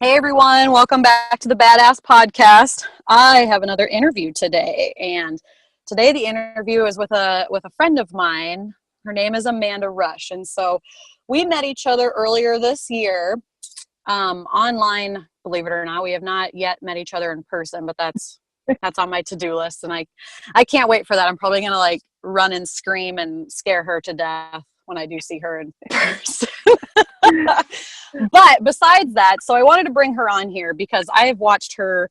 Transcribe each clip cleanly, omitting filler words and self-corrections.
Hey everyone, welcome back to the Badass Podcast. I have another interview today, and today the interview is with a friend of mine. Her name is Amanda Rush, and so we met each other earlier this year online. Believe it or not, we have not yet met each other in person, but that's on my to-do list, and I can't wait for that. I'm probably gonna like run and scream and scare her to death when I do see her in person. But besides that, so I wanted to bring her on here because I have watched her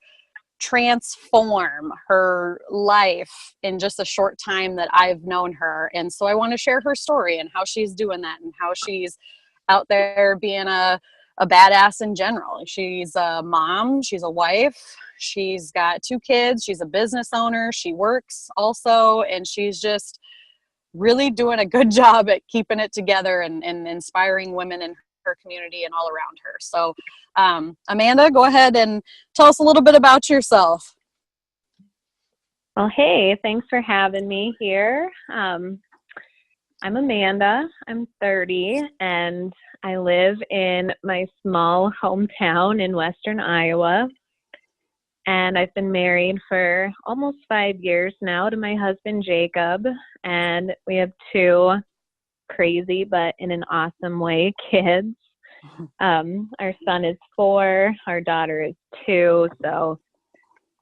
transform her life in just a short time that I've known her. And so I want to share her story and how she's doing that and how she's out there being a badass in general. She's a mom, she's a wife, she's got 2 kids, she's a business owner, she works also, and she's just really doing a good job at keeping it together and inspiring women in her community and all around her. So, Amanda, go ahead and tell us a little bit about yourself. Well, hey, thanks for having me here. I'm Amanda. I'm 30, and I live in my small hometown in western Iowa. And I've been married for almost 5 years now to my husband, Jacob. And we have 2 crazy, but in an awesome way, kids. Our son is 4, our daughter is 2. So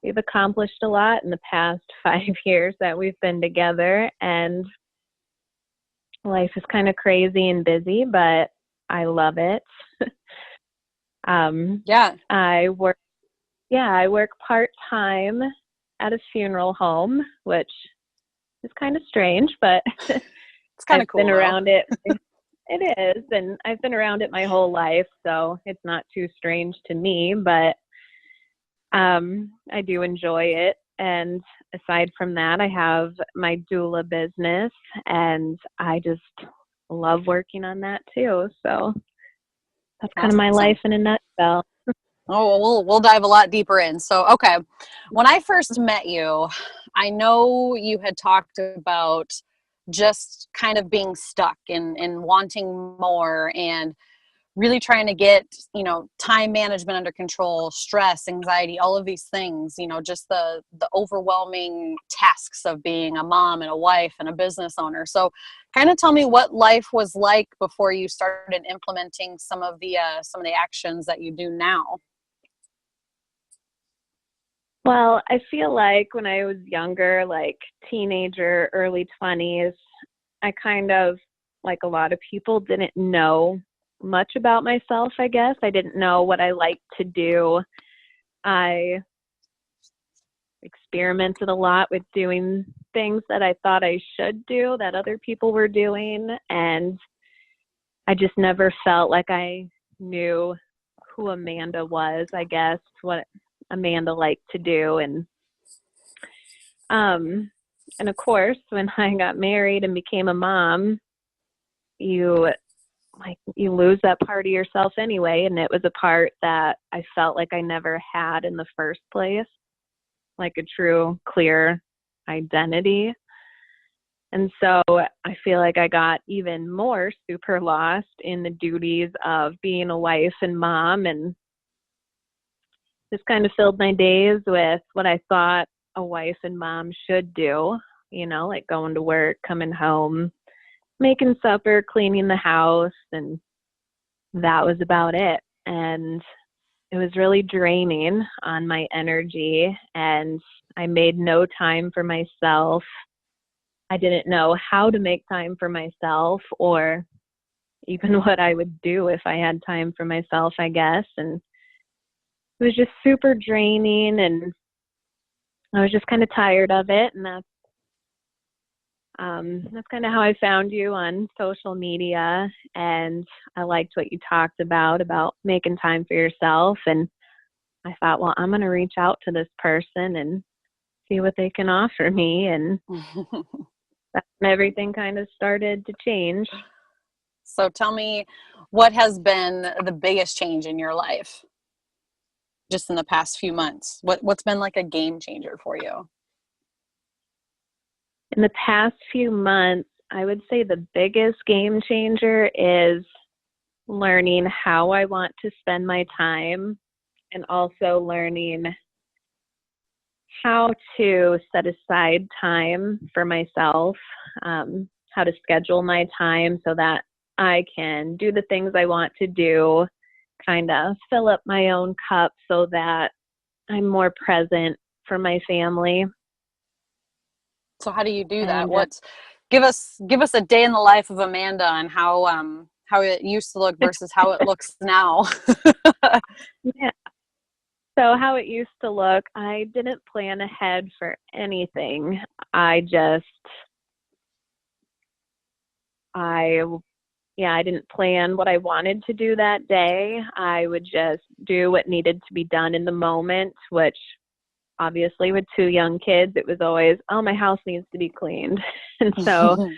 we've accomplished a lot in the past 5 years that we've been together. And life is kind of crazy and busy, but I love it. I work part-time at a funeral home, which is kind of strange, but it's kind of cool. I've been around it. It is, and I've been around it my whole life, so it's not too strange to me, but I do enjoy it. And aside from that, I have my doula business, and I just love working on that too. So that's kind of my life in a nutshell. Oh, we'll dive a lot deeper in. So, okay. When I first met you, I know you had talked about just kind of being stuck and wanting more and really trying to get, time management under control, stress, anxiety, all of these things, just the overwhelming tasks of being a mom and a wife and a business owner. So kind of tell me what life was like before you started implementing some of the actions that you do now. Well, I feel like when I was younger, like teenager, early 20s, I kind of, like a lot of people, didn't know much about myself, I guess. I didn't know what I liked to do. I experimented a lot with doing things that I thought I should do that other people were doing, and I just never felt like I knew who Amanda was, I guess, what Amanda liked to do. And of course, when I got married and became a mom, you lose that part of yourself anyway. And it was a part that I felt like I never had in the first place, like a true, clear identity. And so I feel like I got even more super lost in the duties of being a wife and mom, and just kind of filled my days with what I thought a wife and mom should do, like going to work, coming home, making supper, cleaning the house, and that was about it. And it was really draining on my energy, and I made no time for myself. I didn't know how to make time for myself, or even what I would do if I had time for myself, I guess. And it was just super draining, and I was just kind of tired of it. And that's kind of how I found you on social media. And I liked what you talked about making time for yourself. And I thought, well, I'm going to reach out to this person and see what they can offer me. And that's when everything kind of started to change. So tell me, what has been the biggest change in your life just in the past few months? What's been like a game changer for you? In the past few months, I would say the biggest game changer is learning how I want to spend my time and also learning how to set aside time for myself, how to schedule my time so that I can do the things I want to do, kind of fill up my own cup so that I'm more present for my family. So how do you do that? And Give us a day in the life of Amanda and how it used to look versus how it looks now. yeah. So how it used to look, I didn't plan ahead for anything. I didn't plan what I wanted to do that day. I would just do what needed to be done in the moment, which obviously with 2 young kids, it was always, oh, my house needs to be cleaned. And so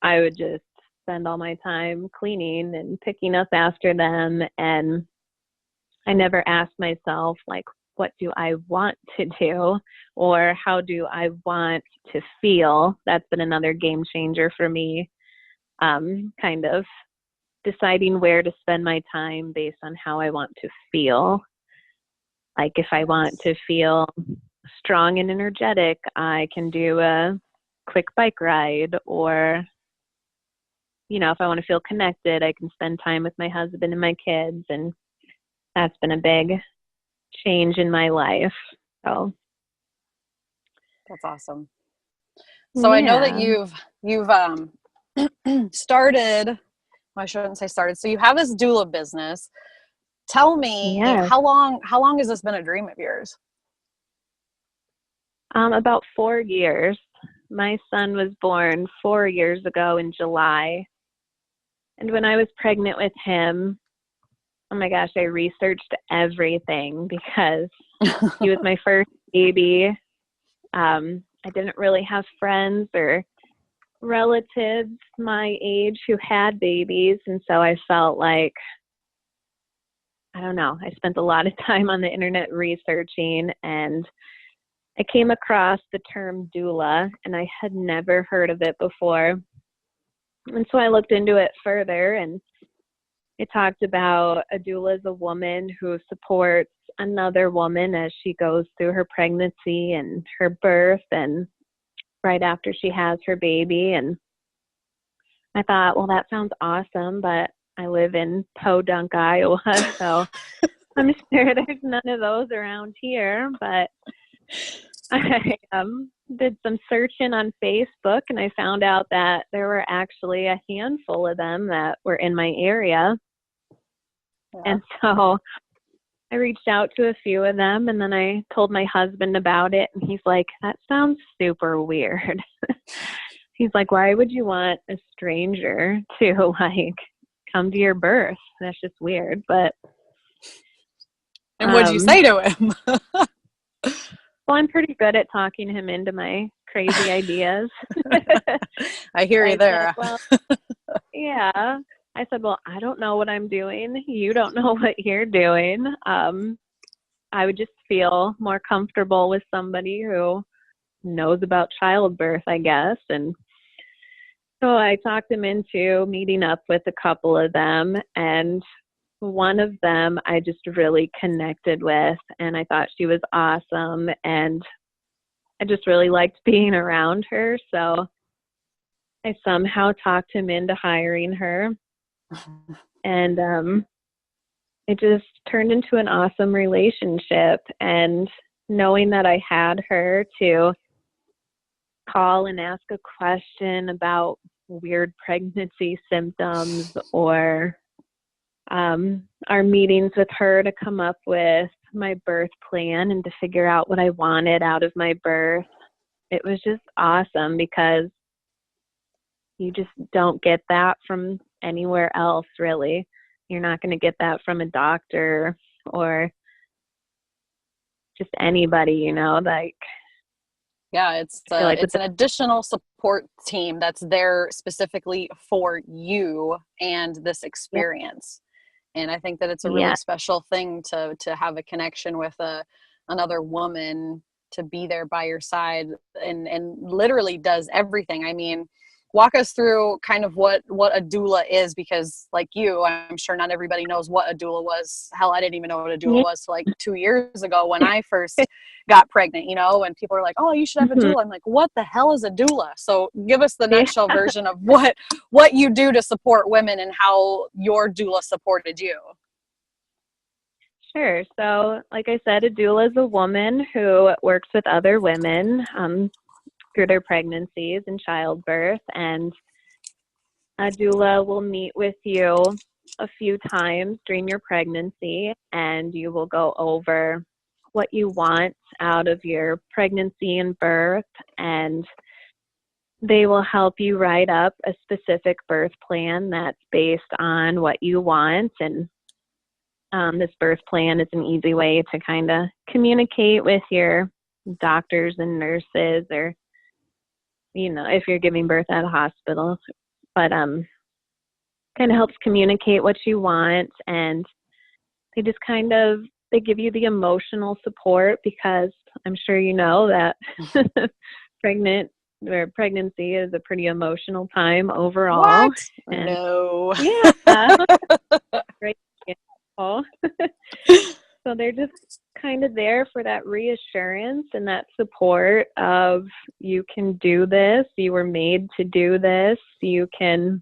I would just spend all my time cleaning and picking up after them. And I never asked myself, like, what do I want to do? Or how do I want to feel? That's been another game changer for me. Kind of deciding where to spend my time based on how I want to feel. Like if I want to feel strong and energetic, I can do a quick bike ride, or, if I want to feel connected, I can spend time with my husband and my kids. And that's been a big change in my life. So That's awesome. So I know that you've started, well, I shouldn't say started. So you have this doula business. Tell me, how long has this been a dream of yours? About 4 years. My son was born 4 years ago in July. And when I was pregnant with him, oh my gosh, I researched everything because he was my first baby. I didn't really have friends or relatives my age who had babies. And so I felt like, I don't know, I spent a lot of time on the internet researching, and I came across the term doula, and I had never heard of it before. And so I looked into it further, and it talked about a doula is a woman who supports another woman as she goes through her pregnancy and her birth and right after she has her baby. And I thought, well, that sounds awesome, but I live in Podunk, Iowa, so I'm sure there's none of those around here. But I did some searching on Facebook, and I found out that there were actually a handful of them that were in my area. Yeah. And so I reached out to a few of them, and then I told my husband about it, and he's like, that sounds super weird. He's like, why would you want a stranger to come to your birth? That's just weird. But and what'd you say to him? Well, I'm pretty good at talking him into my crazy ideas. I hear you there. Yeah. I said, well, I don't know what I'm doing. You don't know what you're doing. I would just feel more comfortable with somebody who knows about childbirth, I guess. And so I talked him into meeting up with a couple of them, and one of them I just really connected with, and I thought she was awesome, and I just really liked being around her. So I somehow talked him into hiring her, and it just turned into an awesome relationship. And knowing that I had her to call and ask a question about weird pregnancy symptoms, or our meetings with her to come up with my birth plan and to figure out what I wanted out of my birth. It was just awesome because you just don't get that from anywhere else, really. You're not going to get that from a doctor or just anybody, Yeah, it's an additional support team that's there specifically for you and this experience. Yeah. And I think that it's a really special thing to have a connection with another woman, to be there by your side and literally does everything. I mean, walk us through kind of what a doula is, because like you, I'm sure not everybody knows what a doula was. Hell, I didn't even know what a doula was till like 2 years ago when I first got pregnant, you know, and people are like, oh, you should have a Mhm. doula. I'm like, what the hell is a doula? So give us the Yeah. nutshell version of what you do to support women and how your doula supported you. Sure. So, like I said, a doula is a woman who works with other women through their pregnancies and childbirth. And a doula will meet with you a few times during your pregnancy, and you will go over what you want out of your pregnancy and birth. And they will help you write up a specific birth plan that's based on what you want. And this birth plan is an easy way to kind of communicate with your doctors and nurses, or, you know, if you're giving birth at a hospital. But kind of helps communicate what you want. And they just kind of, they give you the emotional support, because I'm sure you know that pregnancy is a pretty emotional time overall. What? And No. yeah. Great. So they're just kind of there for that reassurance and that support of, you can do this, you were made to do this, you can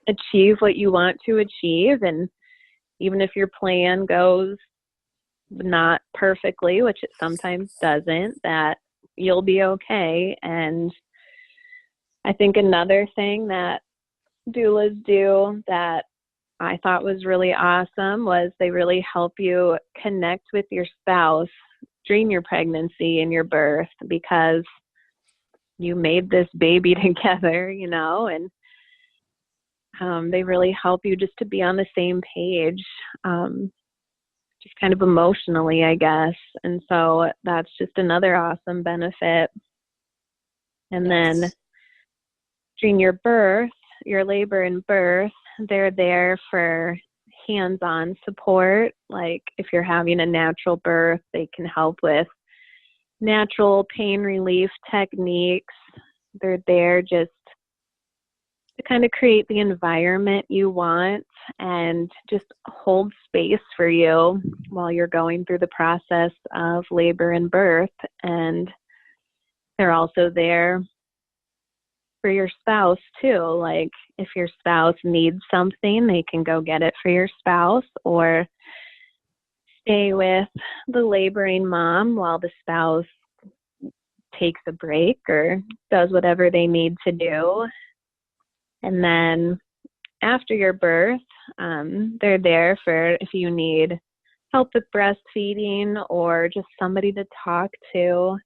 achieve what you want to achieve. And even if your plan goes not perfectly, which it sometimes doesn't, that you'll be okay. And I think another thing that doulas do that I thought was really awesome was they really help you connect with your spouse during your pregnancy and your birth, because you made this baby together, you know, and they really help you just to be on the same page, just kind of emotionally, I guess. And so that's just another awesome benefit. And then during your birth, your labor and birth, they're there for hands-on support. Like if you're having a natural birth, they can help with natural pain relief techniques. They're there just to kind of create the environment you want and just hold space for you while you're going through the process of labor and birth. And they're also there for your spouse too. Like if your spouse needs something, they can go get it for your spouse, or stay with the laboring mom while the spouse takes a break or does whatever they need to do. And then after your birth, they're there for if you need help with breastfeeding or just somebody to talk to.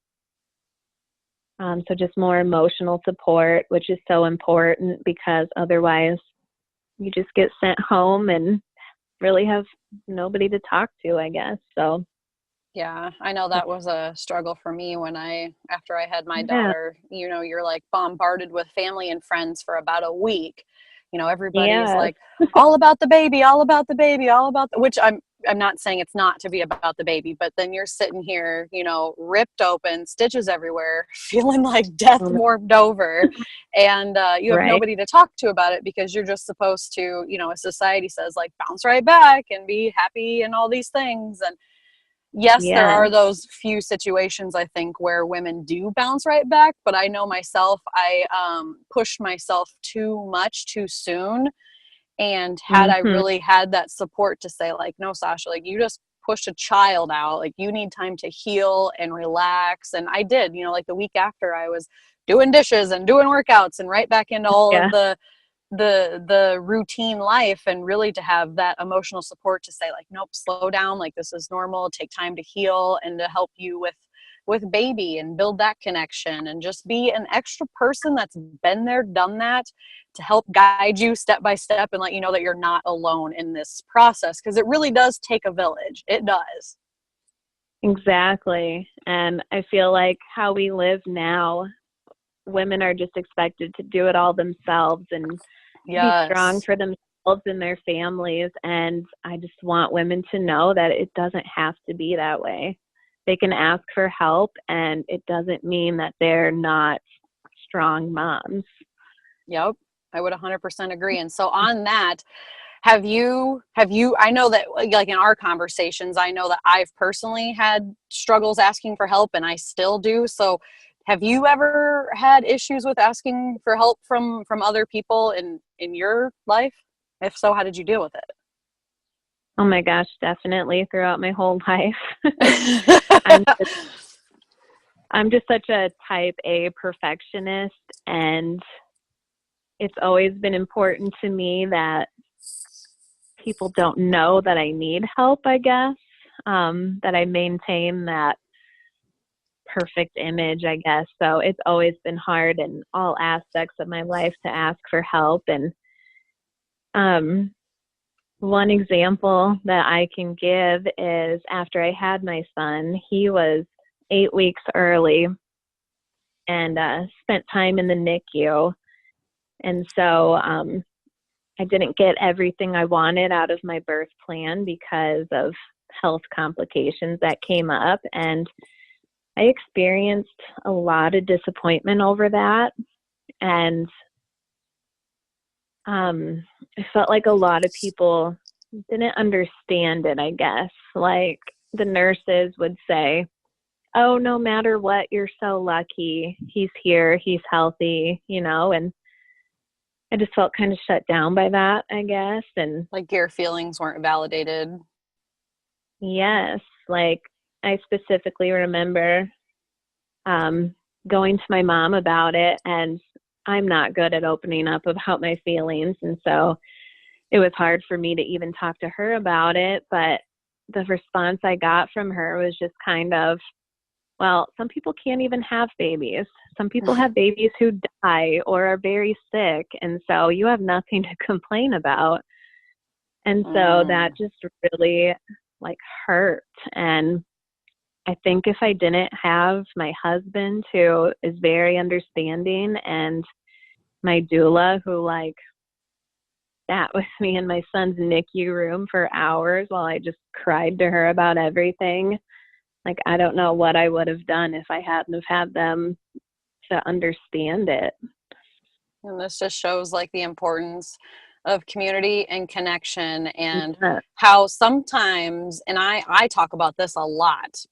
So just more emotional support, which is so important, because otherwise you just get sent home and really have nobody to talk to, I guess. So Yeah, I know that was a struggle for me after I had my yeah, daughter. You know, you're like bombarded with family and friends for about a week. You know, everybody's yeah, like all about the baby, all about the baby, all about which I'm not saying it's not to be about the baby, but then you're sitting here, you know, ripped open, stitches everywhere, feeling like death warmed over, and you have right, nobody to talk to about it, because you're just supposed to, you know, as society says, like bounce right back and be happy and all these things. And yes, there yeah, are those few situations I think where women do bounce right back, but I know myself, I pushed myself too much too soon. And had I mhm, really had that support to say, like, no, Sasha, like you just pushed a child out, like you need time to heal and relax. And I did, you know, like the week after I was doing dishes and doing workouts and right back into all yeah, of the routine life, and really to have that emotional support to say like, nope, slow down, like this is normal, take time to heal, and to help you with baby and build that connection, and just be an extra person that's been there, done that, to help guide you step by step and let you know that you're not alone in this process, because it really does take a village. It does. exactly. And I feel like how we live now, women are just expected to do it all themselves and be strong Yes. for themselves and their families. And I just want women to know that it doesn't have to be that way. They can ask for help, and it doesn't mean that they're not strong moms. Yep. I would 100% agree. And so on that, have you I know that, like, in our conversations, I know that I've personally had struggles asking for help, and I still do. So have you ever had issues with asking for help from other people in your life? If so, how did you deal with Oh my gosh, definitely throughout my whole life. I'm it? just, I'm just such a type A perfectionist, and it's always been important to me that people don't know that I need help, I guess. That I maintain that perfect image, I guess. So it's always been hard in all aspects of my life to ask for help. And um, one example that I can give is after I had my son, he was 8 weeks early and spent time in the NICU. And so I didn't get everything I wanted out of my birth plan because of health complications that came up. And I experienced a lot of disappointment over that. And I felt like a lot of people didn't understand it, I guess. Like the nurses would say, oh, no matter what, you're so lucky. He's here, he's healthy, and I just felt kind of shut down by that, I guess. And Like your feelings weren't validated. yes, like I specifically remember going to my mom about it, and I'm not good at opening up about my feelings. And so it was hard for me to even talk to her about it. But the response I got from her was just kind of, well, some people can't even have babies. Some people have babies who die or are very sick. And so you have nothing to complain about. And so that just really like hurt. And I think if I didn't have my husband who is very understanding and my doula who like sat with me in my son's NICU room for hours while I just cried to her about everything, like I don't know what I would have done if I hadn't have had them to understand it. And this just shows like the importance of community and connection, and Yeah. how sometimes, and I talk about this a lot,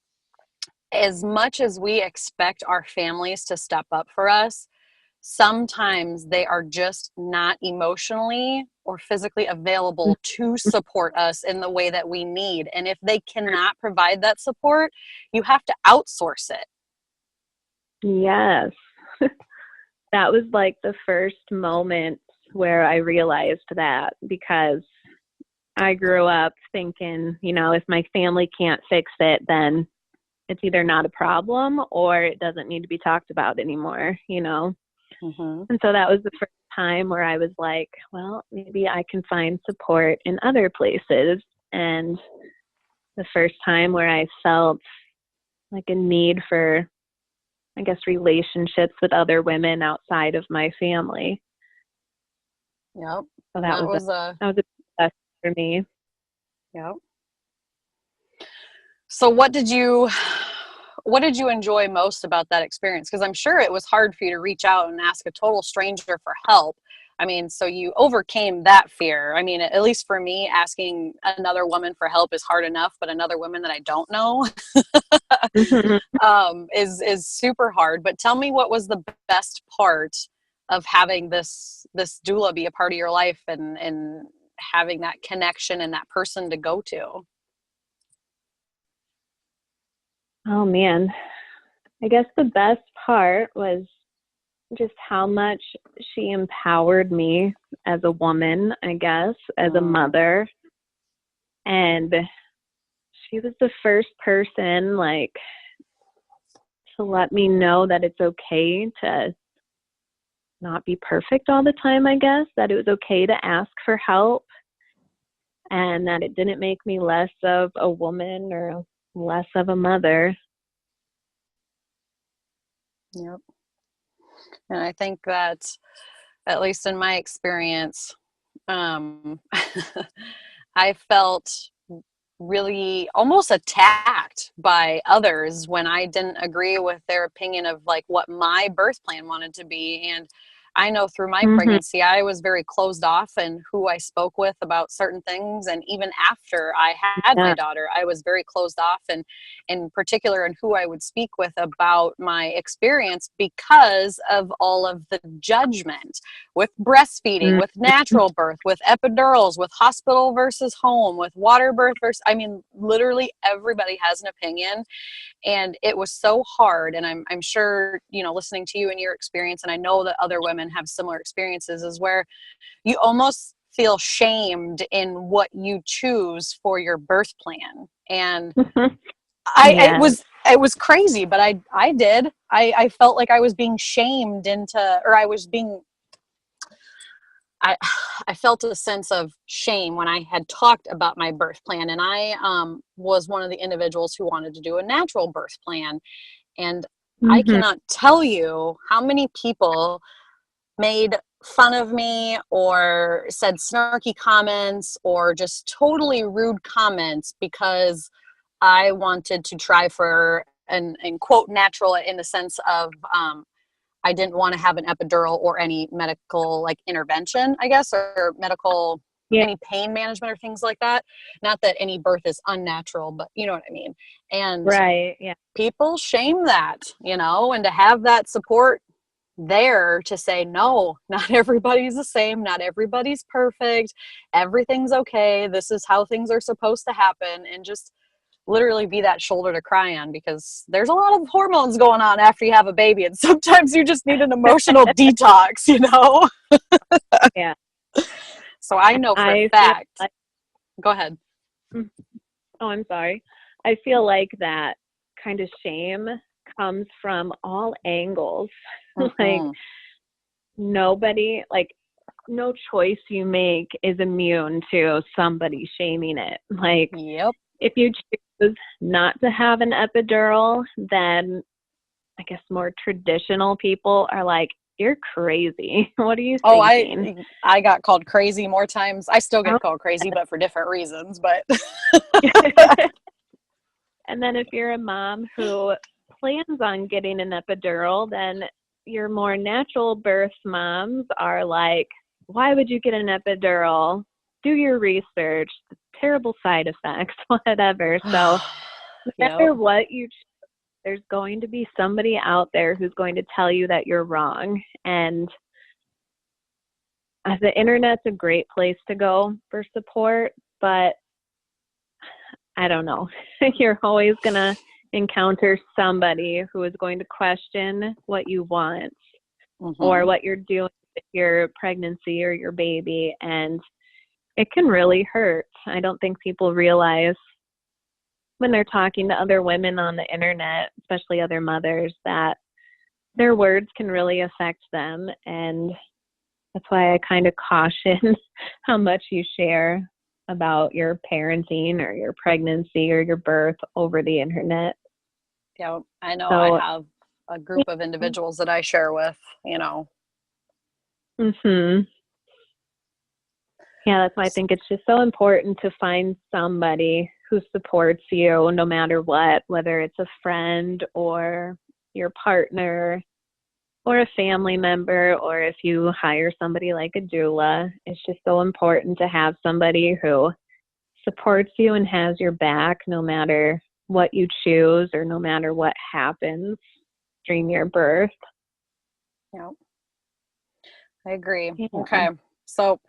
as much as we expect our families to step up for us, sometimes they are just not emotionally or physically available to support us in the way that we need. And if they cannot provide that support, you have to outsource it. Yes. That was like the first moment where I realized that, because I grew up thinking, if my family can't fix it, then it's either not a problem or it doesn't need to be talked about anymore. Mm-hmm. And so that was the first time where I was like, well, maybe I can find support in other places. And the first time where I felt like a need for, I guess, relationships with other women outside of my family. Yep. So And that was a, that was a success for me. yep. So what did you enjoy most about that experience? Because I'm sure it was hard for you to reach out and ask a total stranger for help. I mean, so you overcame that fear. I mean, at least for me, asking another woman for help is hard enough, but another woman that I don't know is super hard. But tell me, what was the best part of having this doula be a part of your life, and having that connection and that person to go to? Oh man, I guess the best part was just how much she empowered me as a woman, I guess, as a mother. And she was the first person like to let me know that it's okay to not be perfect all the time, I guess, that it was okay to ask for help, and that it didn't make me less of a woman or less of a mother. Yep. And I think that, at least in my experience, um, I felt really almost attacked by others when I didn't agree with their opinion of like what my birth plan wanted to be. And I know through my Mm-hmm. pregnancy, I was very closed off in who I spoke with about certain things. And even after I had my Yeah. daughter, I was very closed off, and in particular in who I would speak with about my experience, because of all of the judgment with breastfeeding, with Mm-hmm. natural birth, with epidurals, with hospital versus home, with water birth versus, I mean, literally everybody has an opinion. And it was so hard. And I'm sure, listening to you and your experience, and I know that other women have similar experiences, is where you almost feel shamed in what you choose for your birth plan. And it Yeah. was crazy, but I felt like I was being shamed into, or I I felt a sense of shame when I had talked about my birth plan. And I was one of the individuals who wanted to do a natural birth plan. And I Mm-hmm. cannot tell you how many people made fun of me or said snarky comments or just totally rude comments because I wanted to try for an quote natural, in the sense of I didn't want to have an epidural or any medical like intervention, I guess, or medical, Yeah. any pain management or things like that. Not that any birth is unnatural, but you know what I mean. And Right. Yeah. people shame that, and to have that support there to say, no, not everybody's the same. Not everybody's perfect. Everything's okay. This is how things are supposed to happen. And just literally be that shoulder to cry on, because there's a lot of hormones going on after you have a baby. And sometimes you just need an emotional detox. Yeah. So I know for a I feel fact, like, go ahead. oh, I'm sorry. I feel like that kind of shame comes from all angles. Like Mm-mm. nobody, like no choice you make is immune to somebody shaming it. Like Yep. if you choose not to have an epidural, then I guess more traditional people are like, you're crazy. What are you Oh, thinking? I got called crazy more times. I still Oh. get called crazy, but for different reasons. But And then if you're a mom who plans on getting an epidural, then your more natural birth moms are like, why would you get an epidural? Do your research, terrible side effects, whatever. So no yep. matter what you choose, there's going to be somebody out there who's going to tell you that you're wrong. And the internet's a great place to go for support, but I don't know. You're always going to encounter somebody who is going to question what you want or Mm-hmm. what you're doing with your pregnancy or your baby. And it can really hurt. I don't think people realize when they're talking to other women on the internet, especially other mothers, that their words can really affect them. And that's why I kind of caution how much you share about your parenting or your pregnancy or your birth over the internet. Yeah, I know I So, have a group of individuals that I share with. mhm. Yeah, that's why I think it's just so important to find somebody who supports you no matter what, whether it's a friend or your partner or a family member, or if you hire somebody like a doula. It's just so important to have somebody who supports you and has your back no matter what you choose or no matter what happens during your birth. Yeah, I agree. Yeah. Okay. So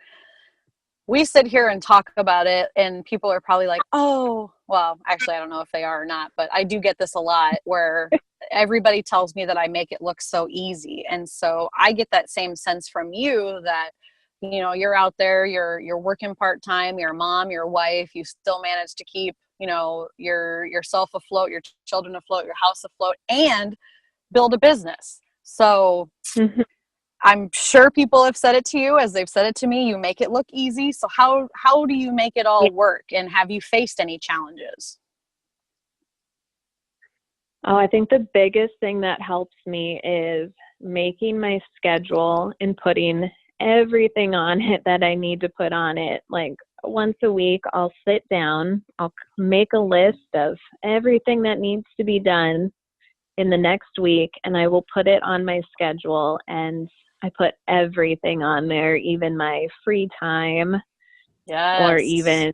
we sit here and talk about it, and people are probably like, oh, well, actually, I don't know if they are or not, but I do get this a lot where everybody tells me that I make it look so easy. And so I get that same sense from you that, you're out there, you're working part-time, you're a mom, you're a wife, you still manage to keep, yourself afloat, your children afloat, your house afloat, and build a business. So Mhm. I'm sure people have said it to you as they've said it to me. You make it look easy. So how do you make it Yeah. all work? And have you faced any challenges? Oh, I think the biggest thing that helps me is making my schedule and putting everything on it that I need to put on it. Like once a week, I'll sit down, I'll make a list of everything that needs to be done in the next week, and I will put it on my schedule. And I put everything on there, even my free time or Yes. even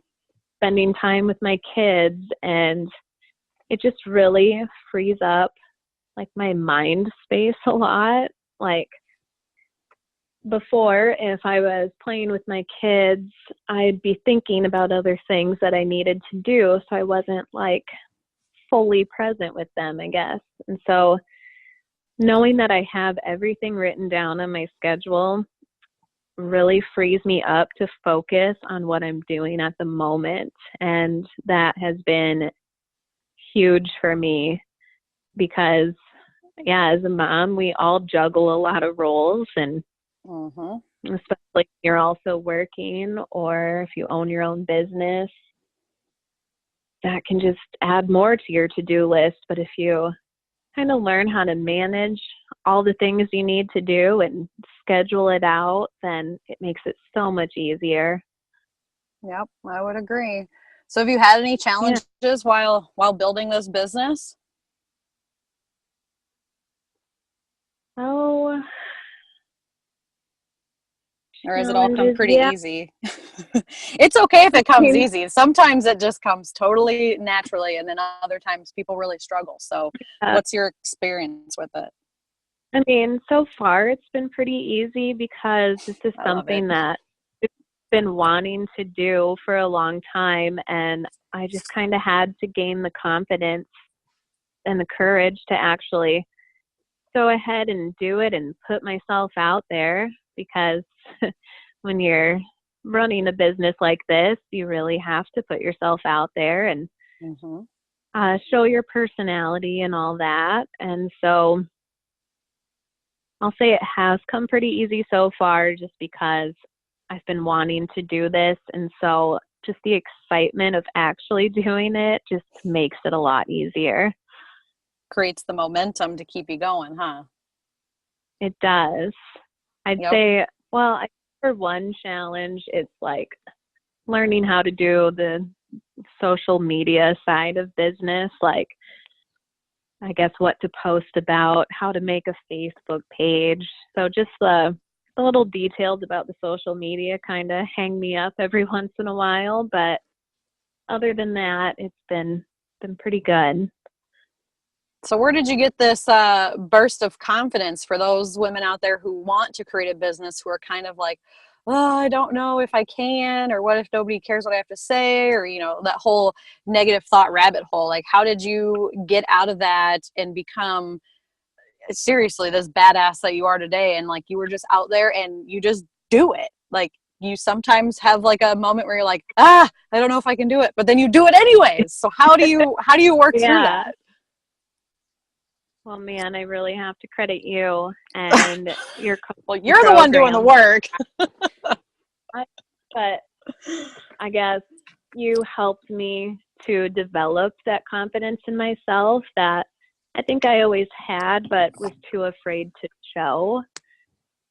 spending time with my kids. And it just really frees up like my mind space a lot. Like before, if I was playing with my kids, I'd be thinking about other things that I needed to do. So I wasn't like fully present with them, I guess. And so knowing that I have everything written down on my schedule really frees me up to focus on what I'm doing at the moment. And that has been huge for me because, yeah, as a mom, we all juggle a lot of roles, and especially if you're also working or if you own your own business, that can just add more to your to-do list. But if you kind of learn how to manage all the things you need to do and schedule it out, then it makes it so much easier. Yep, I would agree. So have you had any Yeah. challenges while building this business? Oh, Or has it all come challenges. pretty Yeah. easy? It's okay if I it comes mean, easy. Sometimes it just comes totally naturally, and then other times people really struggle. So uh, what's your experience with it? so far it's been pretty easy because this is I love it. something that I've been wanting to do for a long time, and I just kind of had to gain the confidence and the courage to actually go ahead and do it and put myself out there, because when you're running a business like this, you really have to put yourself out there and Mm-hmm. show your personality and all that. And so I'll say it has come pretty easy so far just because I've been wanting to do this. And so just the excitement of actually doing it just makes it a lot easier. Creates the momentum to keep you going, huh? It does. I'd Yep. say, well, for one challenge, it's like learning how to do the social media side of business, like I guess what to post about, how to make a Facebook page. So just the little details about the social media kind of hang me up every once in a while, but other than that, it's been pretty good. So where did you get this burst of confidence for those women out there who want to create a business, who are kind of like, oh, I don't know if I can, or what if nobody cares what I have to say, or, that whole negative thought rabbit hole? Like, how did you get out of that and become seriously this badass that you are today? And like, you were just out there and you just do it. Like, you sometimes have like a moment where you're like, I don't know if I can do it, but then you do it anyways. So how do you work through Yeah. that? Well, man, I really have to credit you and your Well, coaching you're the one doing the program. work. But I guess you helped me to develop that confidence in myself that I think I always had, but was too afraid to show.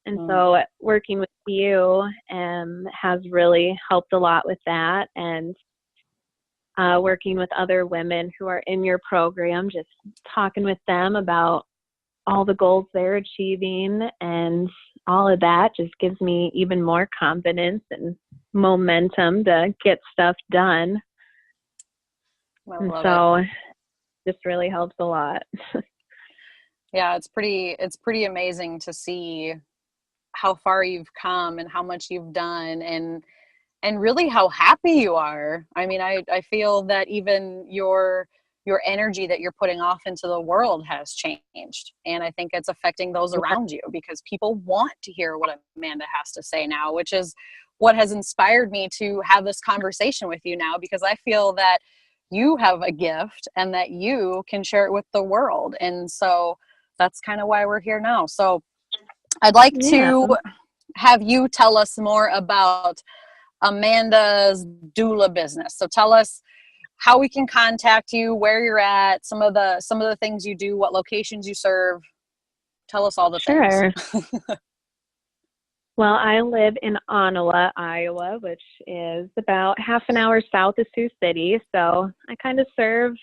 And so working with you has really helped a lot with that. And working with other women who are in your program, just talking with them about all the goals they're achieving and all of that just gives me even more confidence and momentum to get stuff done. I And love it. so this really helps a lot. Yeah, it's pretty amazing to see how far you've come and how much you've done, and really how happy you are. I mean, I feel that even your energy that you're putting off into the world has changed. And I think it's affecting those Yeah. around you because people want to hear what Amanda has to say now, which is what has inspired me to have this conversation with you now, because I feel that you have a gift and that you can share it with the world. And so that's kind of why we're here now. So I'd like Yeah. to have you tell us more about Amanda's doula business. So tell us how we can contact you, where you're at, some of the things you do, what locations you serve. Tell us all the things. Sure. Well, I live in Ottawa, Iowa, which is about half an hour south of Sioux City. So I kind of serve,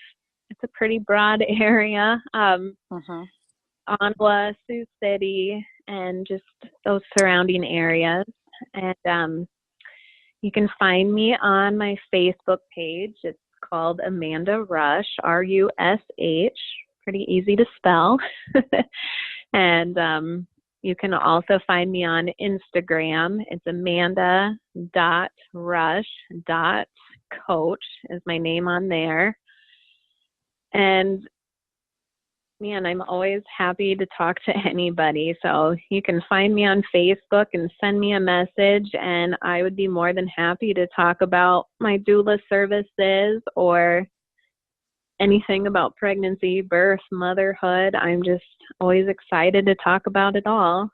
it's a pretty broad area. Mm-hmm. Ottawa, Sioux City, and just those surrounding areas. And you can find me on my Facebook page. It's called Amanda Rush, Rush. Pretty easy to spell. And you can also find me on Instagram. It's amanda.rush.coach is my name on there. And man, I'm always happy to talk to anybody. So you can find me on Facebook and send me a message, and I would be more than happy to talk about my doula services or anything about pregnancy, birth, motherhood. I'm just always excited to talk about it all.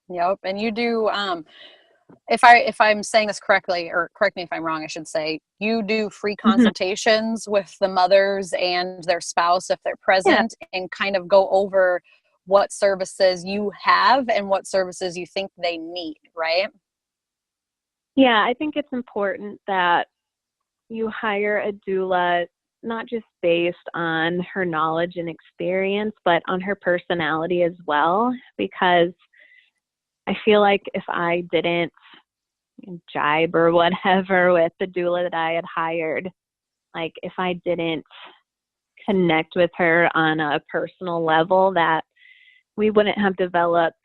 Yep. And you do, if I'm saying this correctly, or correct me if I'm wrong, I should say, you do free consultations with the mothers and their spouse if they're present, and kind of go over what services you have and what services you think they need, right? Yeah, I think it's important that you hire a doula not just based on her knowledge and experience, but on her personality as well, because I feel like if I didn't jibe or whatever with the doula that I had hired, like if I didn't connect with her on a personal level, that we wouldn't have developed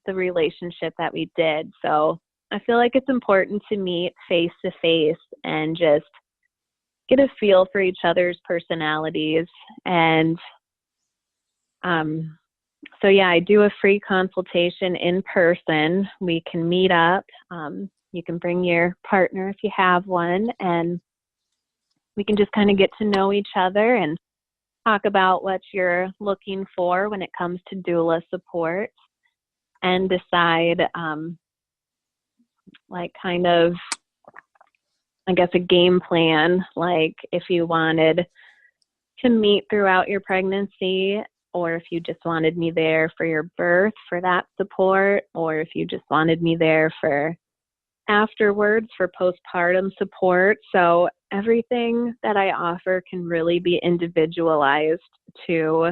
the relationship that we did. So I feel like it's important to meet face to face and just get a feel for each other's personalities. And so yeah, I do a free consultation in person. We can meet up. You can bring your partner if you have one, and we can just kind of get to know each other and talk about what you're looking for when it comes to doula support, and decide like kind of, I guess, a game plan, like if you wanted to meet throughout your pregnancy, or if you just wanted me there for your birth for that support, or if you just wanted me there for afterwards for postpartum support. So everything that I offer can really be individualized to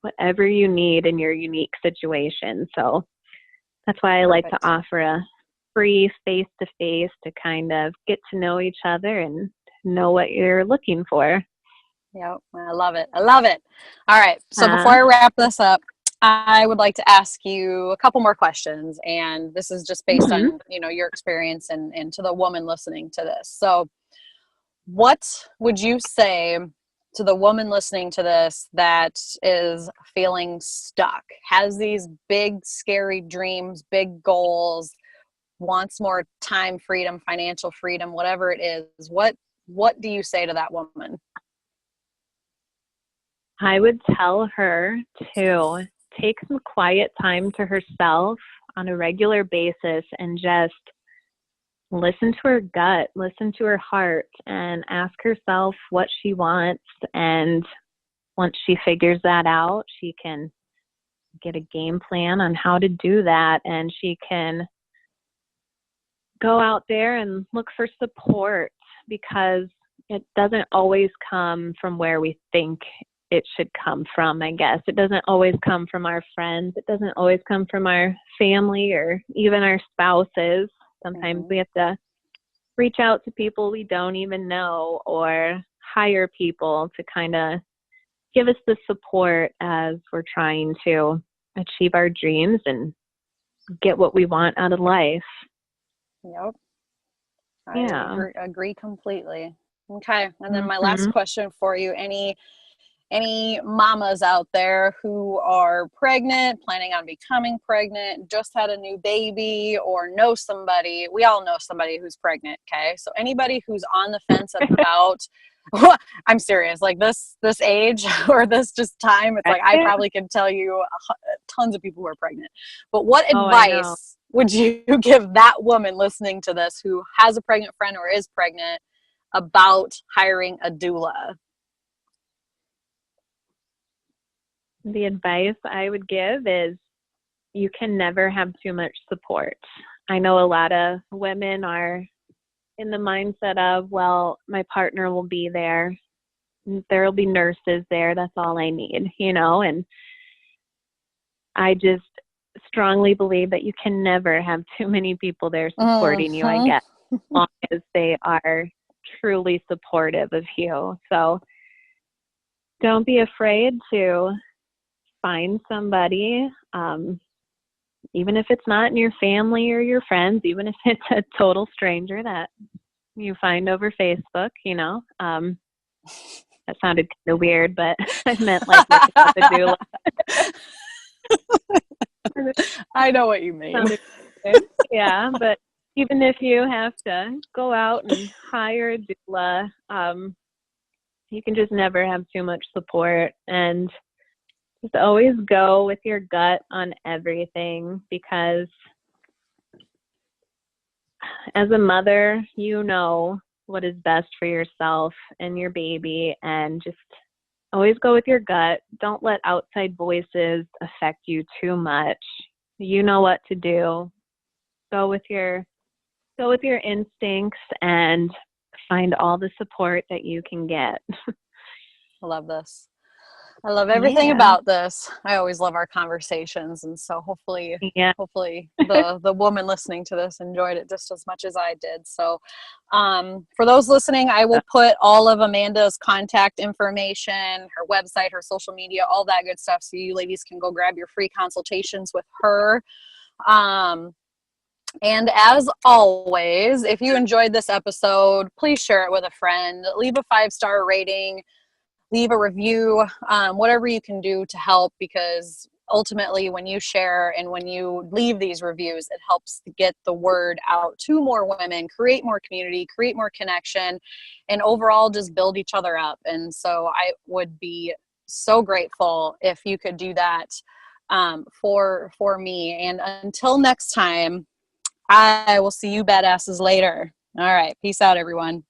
whatever you need in your unique situation. So that's why I like to offer a free face-to-face to kind of get to know each other and know what you're looking for. Yep. I love it. I love it. All right. So before I wrap this up, I would like to ask you a couple more questions. And this is just based on, your experience and to the woman listening to this. So what would you say to the woman listening to this that is feeling stuck, has these big, scary dreams, big goals, wants more time freedom, financial freedom, whatever it is? What do you say to that woman? I would tell her to take some quiet time to herself on a regular basis and just listen to her gut, listen to her heart, and ask herself what she wants. And once she figures that out, she can get a game plan on how to do that, and she can go out there and look for support, because it doesn't always come from where we think it should come from, I guess. It doesn't always come from our friends. It doesn't always come from our family or even our spouses. Sometimes we have to reach out to people we don't even know, or hire people to kind of give us the support as we're trying to achieve our dreams and get what we want out of life. Yep. I agree completely. Okay. And then my last question for you, any mamas out there who are pregnant, planning on becoming pregnant, just had a new baby, or know somebody, we all know somebody who's pregnant, okay? So anybody who's on the fence about, I'm serious, like this age or this just time, it's like I probably can tell you tons of people who are pregnant. But what advice would you give that woman listening to this who has a pregnant friend or is pregnant about hiring a doula? The advice I would give is you can never have too much support. I know a lot of women are in the mindset of, well, my partner will be there. There will be nurses there. That's all I need, and I just strongly believe that you can never have too many people there supporting you, I guess, as long as they are truly supportive of you. So don't be afraid to find somebody, even if it's not in your family or your friends, even if it's a total stranger that you find over Facebook, you know. That sounded kind of weird, but I meant like looking up a doula. I know what you mean. Yeah, but even if you have to go out and hire a doula, you can just never have too much support, and just always go with your gut on everything, because as a mother, you know what is best for yourself and your baby, and just always go with your gut. Don't let outside voices affect you too much. You know what to do. Go with your instincts and find all the support that you can get. I love this. I love everything about this. I always love our conversations, and so hopefully the woman listening to this enjoyed it just as much as I did. So for those listening, I will put all of Amanda's contact information, her website, her social media, all that good stuff, so you ladies can go grab your free consultations with her. And as always, if you enjoyed this episode, please share it with a friend, leave a 5-star rating, leave a review, whatever you can do to help, because ultimately when you share and when you leave these reviews, it helps to get the word out to more women, create more community, create more connection, and overall just build each other up. And so I would be so grateful if you could do that for me. And until next time, I will see you badasses later. All right. Peace out, everyone.